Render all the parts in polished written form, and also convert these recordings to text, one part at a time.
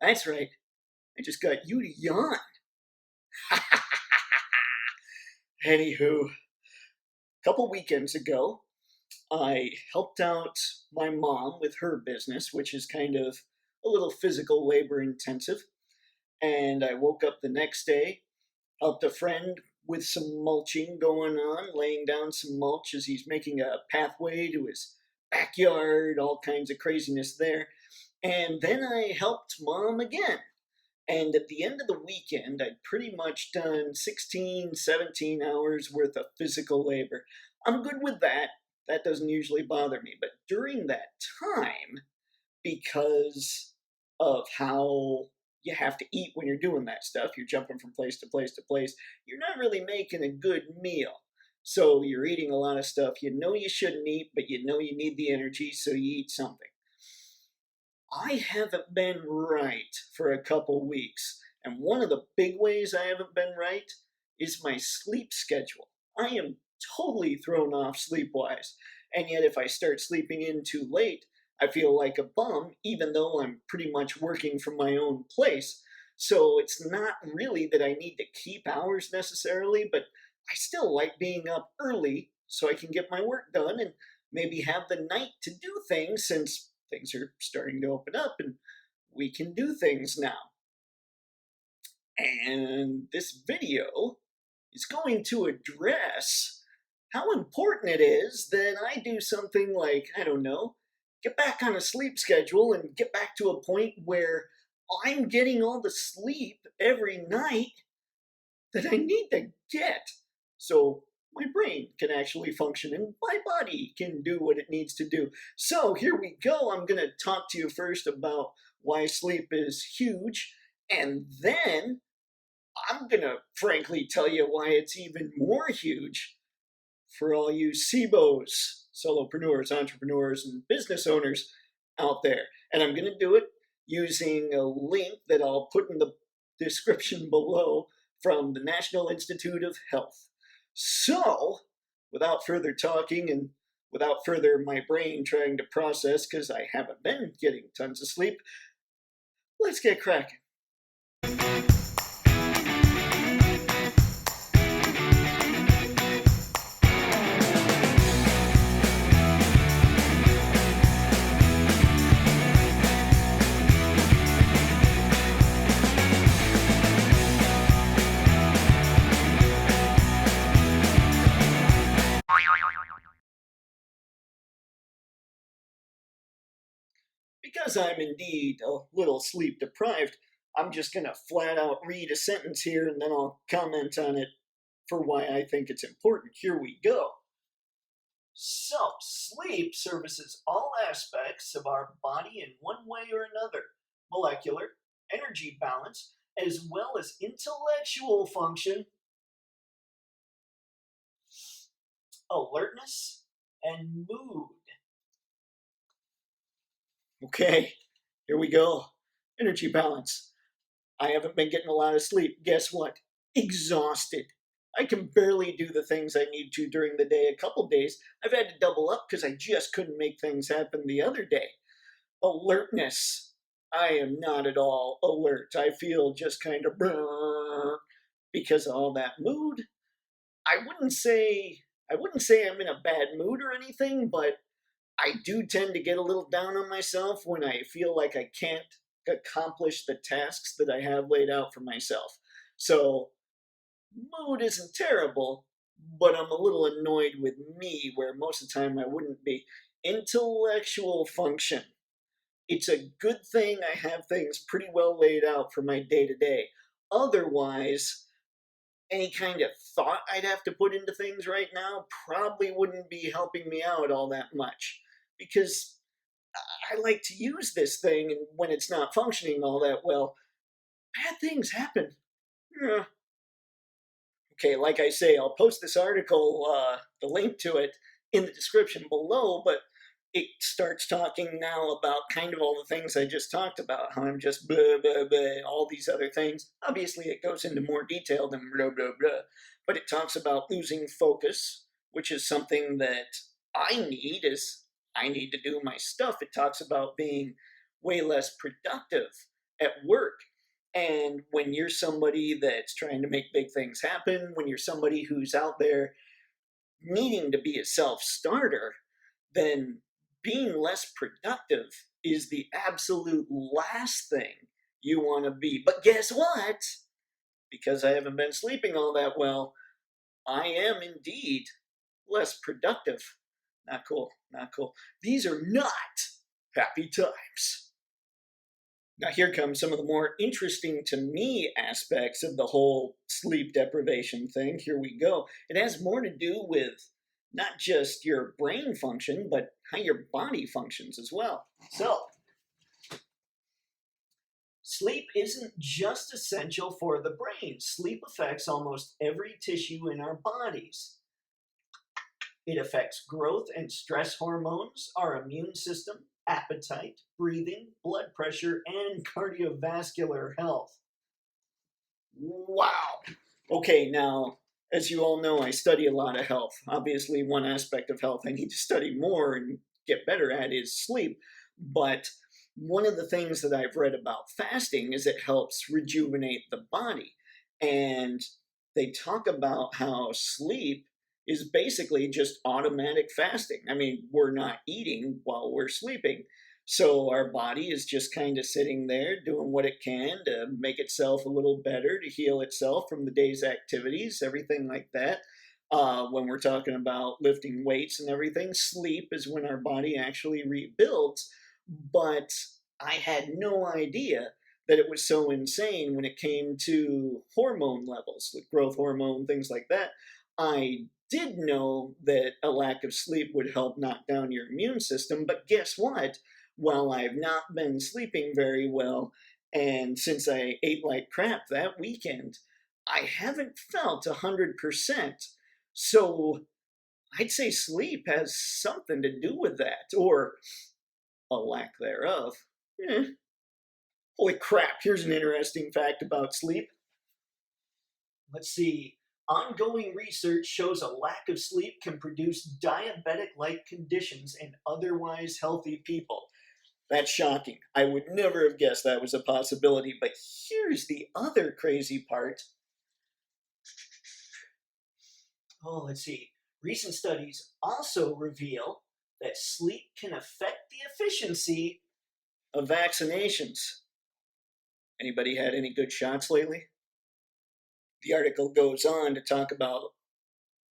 That's right. I just got you to yawn. Anywho, a couple weekends ago, I helped out my mom with her business, which is kind of a little physical labor intensive. And I woke up the next day, helped a friend with some mulching going on, laying down some mulch as he's making a pathway to his backyard, all kinds of craziness there. And then I helped mom again. And at the end of the weekend, I'd pretty much done 16, 17 hours worth of physical labor. I'm good with that. That doesn't usually bother me. But during that time, because of how you have to eat when you're doing that stuff, you're jumping from place to place to place, you're not really making a good meal. So you're eating a lot of stuff you know you shouldn't eat, but you know you need the energy, so you eat something. I haven't been right for a couple weeks, and one of the big ways I haven't been right is my sleep schedule. I am totally thrown off sleep-wise, and yet if I start sleeping in too late, I feel like a bum, even though I'm pretty much working from my own place. So it's not really that I need to keep hours necessarily, but I still like being up early so I can get my work done and maybe have the night to do things since things are starting to open up and we can do things now. And this video is going to address how important it is that I do something like, I don't know, get back on a sleep schedule and get back to a point where I'm getting all the sleep every night that I need to get. So my brain can actually function and my body can do what it needs to do. So here we go. I'm going to talk to you first about why sleep is huge, and then I'm going to frankly tell you why it's even more huge for all you SIBOs, solopreneurs, entrepreneurs, and business owners out there. And I'm going to do it using a link that I'll put in the description below from the National Institute of Health. So, without further talking and without further my brain trying to process because I haven't been getting tons of sleep, let's get cracking. Because I'm indeed a little sleep deprived, I'm just going to flat out read a sentence here and then I'll comment on it for why I think it's important. Here we go. So, sleep services all aspects of our body in one way or another: molecular, energy balance, as well as intellectual function, alertness, and mood. Okay, here we go. Energy balance. I haven't been getting a lot of sleep. Guess what? Exhausted. I can barely do the things I need to during the day. A couple days, I've had to double up because I just couldn't make things happen the other day. Alertness. I am not at all alert. I feel just kind of because of all that mood. I wouldn't say I'm in a bad mood or anything, but I do tend to get a little down on myself when I feel like I can't accomplish the tasks that I have laid out for myself. So, mood isn't terrible, but I'm a little annoyed with me where most of the time I wouldn't be. Intellectual function. It's a good thing I have things pretty well laid out for my day to day. Otherwise, any kind of thought I'd have to put into things right now probably wouldn't be helping me out all that much. Because I like to use this thing, and when it's not functioning all that well, bad things happen. Yeah. Okay, like I say, I'll post this article, the link to it, in the description below, but it starts talking now about kind of all the things I just talked about, how I'm just blah, blah, blah, all these other things. Obviously, it goes into more detail than blah, blah, blah, but it talks about losing focus, which is something that I need as I need to do my stuff. It talks about being way less productive at work. And when you're somebody that's trying to make big things happen, when you're somebody who's out there needing to be a self starter, then being less productive is the absolute last thing you want to be. But guess what? Because I haven't been sleeping all that well, I am indeed less productive. Not cool, not cool. These are not happy times. Now, here comes some of the more interesting to me aspects of the whole sleep deprivation thing. Here we go. It has more to do with not just your brain function, but how your body functions as well. So, sleep isn't just essential for the brain. Sleep affects almost every tissue in our bodies. It affects growth and stress hormones, our immune system, appetite, breathing, blood pressure, and cardiovascular health. Wow. Okay, now, as you all know, I study a lot of health. Obviously, one aspect of health I need to study more and get better at is sleep. But one of the things that I've read about fasting is it helps rejuvenate the body. And they talk about how sleep is basically just automatic fasting. I mean, we're not eating while we're sleeping. So our body is just kind of sitting there doing what it can to make itself a little better, to heal itself from the day's activities, everything like that. When we're talking about lifting weights and everything, sleep is when our body actually rebuilds. But I had no idea that it was so insane when it came to hormone levels, like growth hormone, things like that. I did know that a lack of sleep would help knock down your immune system, but guess what? While I've not been sleeping very well, and since I ate like crap that weekend, I haven't felt 100%. So I'd say sleep has something to do with that, or a lack thereof. Eh. Holy crap, here's an interesting fact about sleep. Let's see. Ongoing research shows a lack of sleep can produce diabetic-like conditions in otherwise healthy people. That's shocking. I would never have guessed that was a possibility, but here's the other crazy part. Oh, let's see. Recent studies also reveal that sleep can affect the efficiency of vaccinations. Anybody had any good shots lately? The article goes on to talk about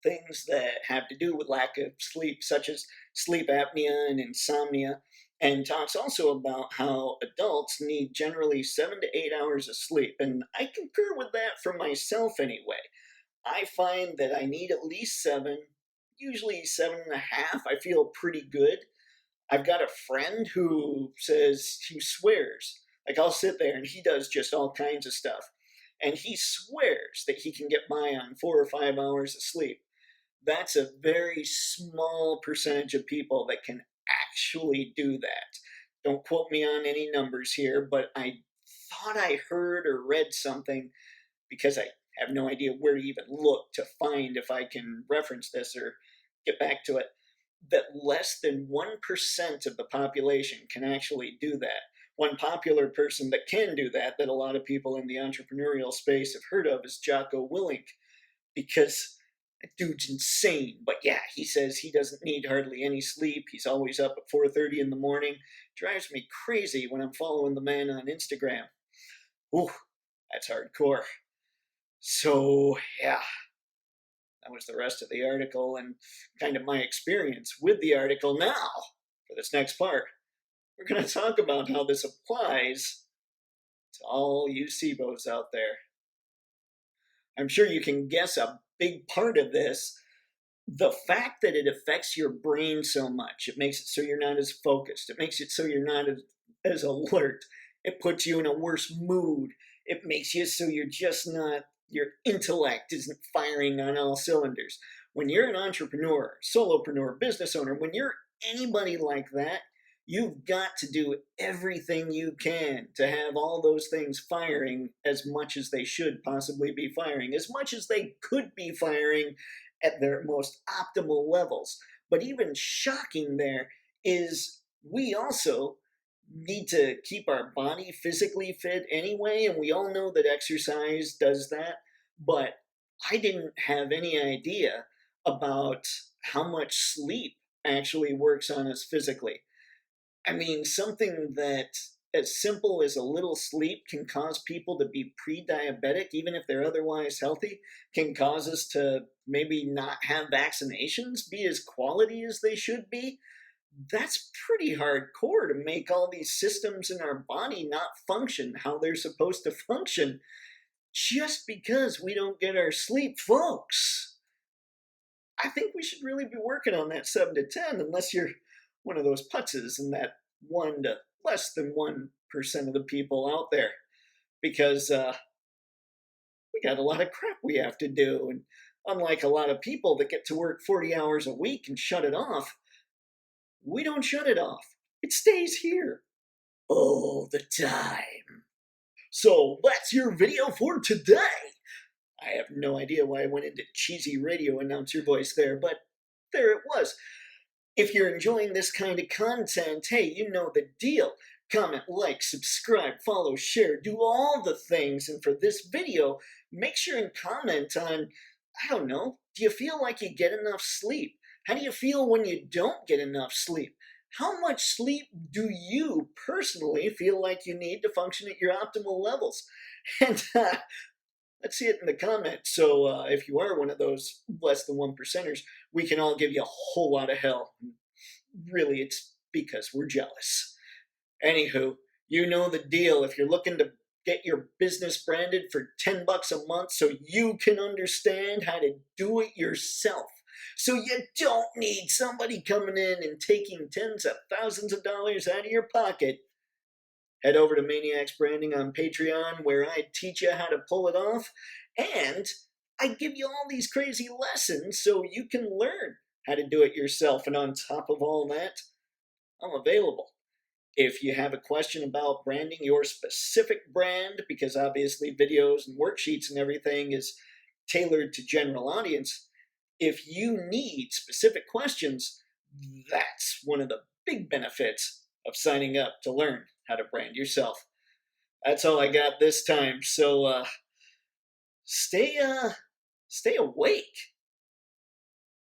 things that have to do with lack of sleep, such as sleep apnea and insomnia, and talks also about how adults need generally 7 to 8 hours of sleep. And I concur with that for myself anyway. I find that I need at least 7, usually 7.5. I feel pretty good. I've got a friend who says he swears. Like, I'll sit there and he does just all kinds of stuff. And he swears that he can get by on 4 or 5 hours of sleep. That's a very small percentage of people that can actually do that. Don't quote me on any numbers here, but I thought I heard or read something, because I have no idea where to even look to find if I can reference this or get back to it, that less than 1% of the population can actually do that. One popular person that can do that a lot of people in the entrepreneurial space have heard of, is Jocko Willink, because that dude's insane. But yeah, he says he doesn't need hardly any sleep. He's always up at 4:30 in the morning. Drives me crazy when I'm following the man on Instagram. Ooh, that's hardcore. So yeah, that was the rest of the article and kind of my experience with the article. Now, for this next part, we're going to talk about how this applies to all you SIBOs out there. I'm sure you can guess a big part of this. The fact that it affects your brain so much, it makes it so you're not as focused. It makes it so you're not as alert. It puts you in a worse mood. It makes you so you're just not, your intellect isn't firing on all cylinders. When you're an entrepreneur, solopreneur, business owner, when you're anybody like that, you've got to do everything you can to have all those things firing as much as they should possibly be firing, as much as they could be firing at their most optimal levels. But even shocking there is we also need to keep our body physically fit anyway, and we all know that exercise does that. But I didn't have any idea about how much sleep actually works on us physically. I mean, something that as simple as a little sleep can cause people to be pre-diabetic, even if they're otherwise healthy, can cause us to maybe not have vaccinations be as quality as they should be. That's pretty hardcore to make all these systems in our body not function how they're supposed to function just because we don't get our sleep, folks. I think we should really be working on that 7 to 10, unless you're one of those putzes and that 1 to less than 1% of the people out there. Because we got a lot of crap we have to do. And unlike a lot of people that get to work 40 hours a week and shut it off, we don't shut it off. It stays here all the time. So that's your video for today. I have no idea why I went into cheesy radio announcer voice there, but there it was. If you're enjoying this kind of content, hey, you know the deal. Comment, like, subscribe, follow, share, do all the things. And for this video, make sure and comment on, I don't know, do you feel like you get enough sleep? How do you feel when you don't get enough sleep? How much sleep do you personally feel like you need to function at your optimal levels? And let's see it in the comments. So if you are one of those less than 1%ers, we can all give you a whole lot of hell. Really, it's because we're jealous. Anywho, you know the deal. If you're looking to get your business branded for $10 a month so you can understand how to do it yourself, so you don't need somebody coming in and taking tens of thousands of dollars out of your pocket, head over to Mayniax Branding on Patreon, where I teach you how to pull it off, and I give you all these crazy lessons so you can learn how to do it yourself. And on top of all that, I'm available. If you have a question about branding your specific brand, because obviously videos and worksheets and everything is tailored to general audience, if you need specific questions, that's one of the big benefits of signing up to learn how to brand yourself. That's all I got this time. So stay awake,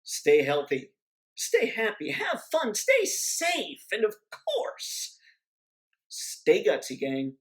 stay healthy, stay happy, have fun, stay safe, and of course, stay gutsy, gang.